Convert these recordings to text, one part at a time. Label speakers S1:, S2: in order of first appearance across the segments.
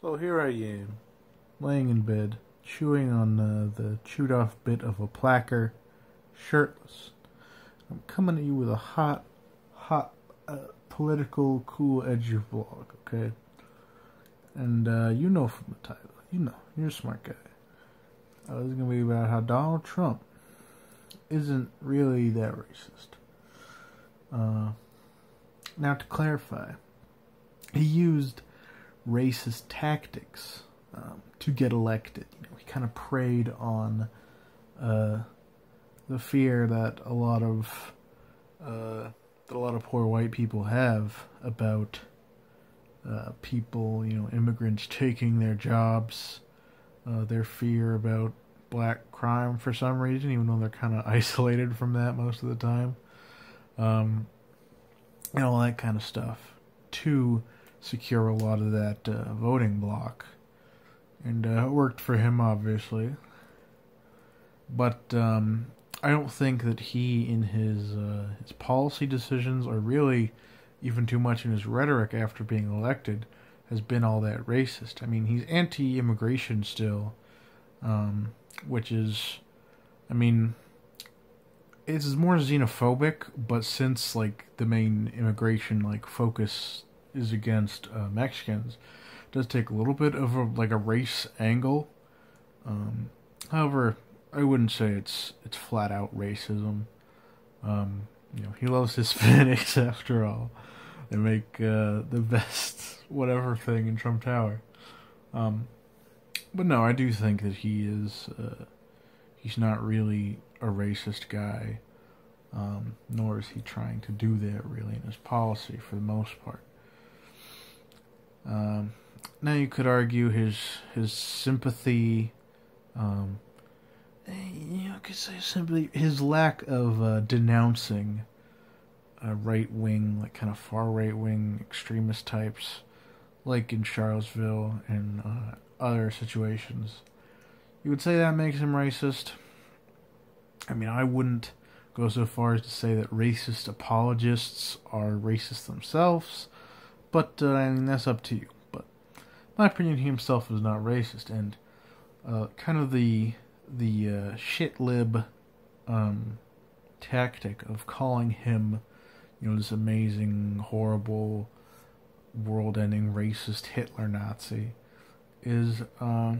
S1: So here I am, laying in bed, chewing on the chewed off bit of a placker, shirtless. I'm coming at you with a hot, political, cool, edgy vlog, okay? And you know from the title, you're a smart guy. This is going to be about how Donald Trump isn't really that racist. Now to clarify, he used racist tactics to get elected. He kind of preyed on the fear that a lot of poor white people have about people, immigrants taking their jobs, their fear about black crime for some reason, even though they're kind of isolated from that most of the time, and all that kind of stuff to secure a lot of that voting bloc. And it worked for him, obviously. But I don't think that he, in his policy decisions, or really even too much in his rhetoric after being elected, has been all that racist. I mean, he's anti-immigration still, which is, it's more xenophobic, but since, the main immigration, focus is against Mexicans, it does take a little bit of a race angle. However, I wouldn't say it's flat out racism. He loves Hispanics after all. They make the best whatever thing in Trump Tower. But no, I do think that he's not really a racist guy, nor is he trying to do that really in his policy for the most part. Now you could argue his sympathy, you could say simply his lack of denouncing right-wing, kind of far right-wing extremist types, like in Charlottesville and other situations. You would say that makes him racist. I wouldn't go so far as to say that racist apologists are racist themselves, but that's up to you. But in my opinion, he himself is not racist, and kind of the shit lib tactic of calling him, this amazing, horrible, world-ending, racist Hitler Nazi is a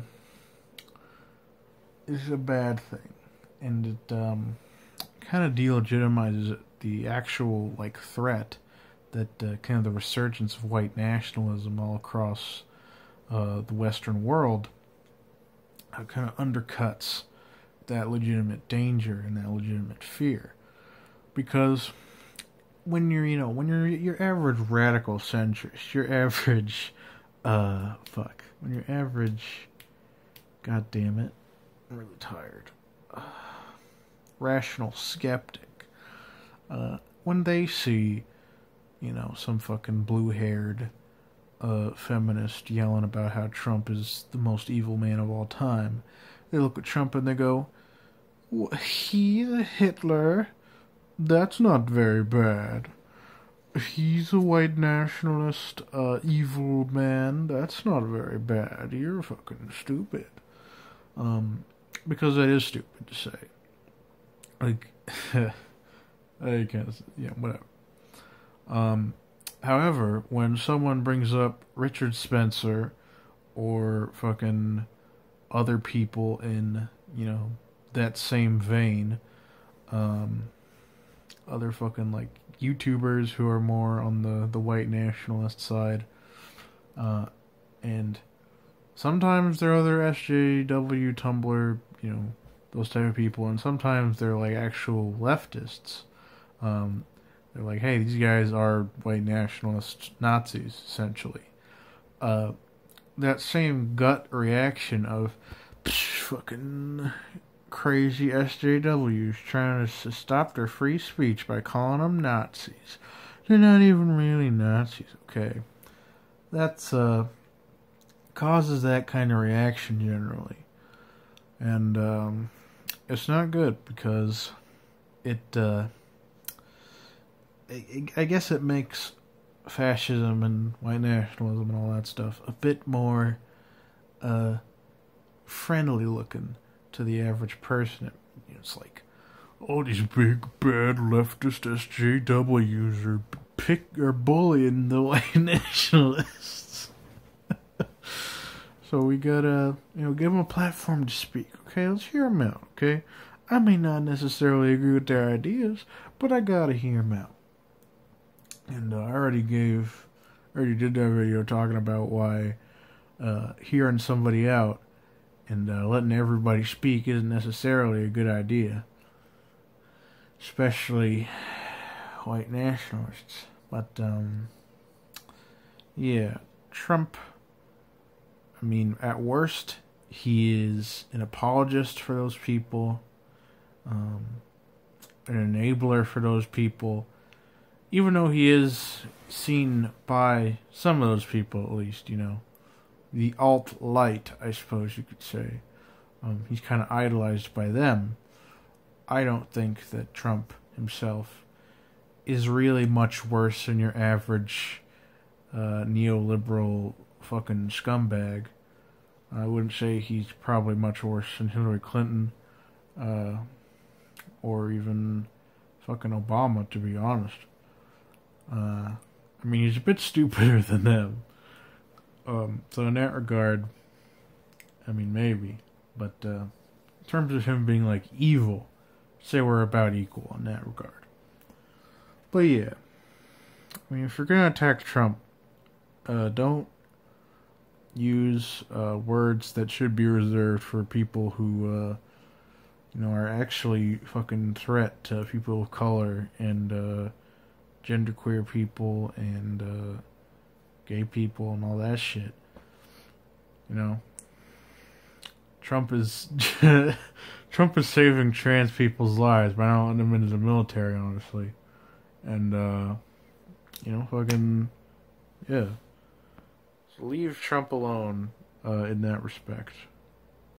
S1: bad thing, and it kind of delegitimizes the actual threat that kind of the resurgence of white nationalism all across the Western world kind of undercuts that legitimate danger and that legitimate fear. Because when you're your average radical centrist, your average when you're average, god damn it, I'm really tired, rational skeptic, when they see some fucking blue-haired feminist yelling about how Trump is the most evil man of all time, they look at Trump and they go, he's a Hitler, that's not very bad. He's a white nationalist, evil man, that's not very bad. You're fucking stupid. Because that is stupid to say. I guess, whatever. However, when someone brings up Richard Spencer or fucking other people in, that same vein, other fucking YouTubers who are more on the white nationalist side, and sometimes they're other SJW, Tumblr, those type of people, and sometimes they're actual leftists. They're like, hey, these guys are white nationalist Nazis, essentially. That same gut reaction of fucking crazy SJWs trying to stop their free speech by calling them Nazis. They're not even really Nazis, okay? That's causes that kind of reaction generally. And it's not good because I guess it makes fascism and white nationalism and all that stuff a bit more friendly looking to the average person. It's like, all these big bad leftist SJWs are bullying the white nationalists. So we gotta, give them a platform to speak. Okay, let's hear them out. Okay, I may not necessarily agree with their ideas, but I gotta hear them out. And I already did that video talking about why hearing somebody out and letting everybody speak isn't necessarily a good idea, especially white nationalists. But yeah, Trump, I mean, at worst, he is an apologist for those people, an enabler for those people, even though he is seen by some of those people, at least, the alt-light, I suppose you could say. He's kind of idolized by them. I don't think that Trump himself is really much worse than your average neoliberal fucking scumbag. I wouldn't say he's probably much worse than Hillary Clinton or even fucking Obama, to be honest. I mean, he's a bit stupider than them. So in that regard, I mean, maybe. But in terms of him being like evil, say we're about equal in that regard. But yeah, I mean, if you're gonna attack Trump, don't use words that should be reserved for people who, are actually fucking threat to people of color and genderqueer people and gay people and all that shit. Trump is Trump is saving trans people's lives by not letting them into the military, honestly. And fucking yeah. So leave Trump alone in that respect.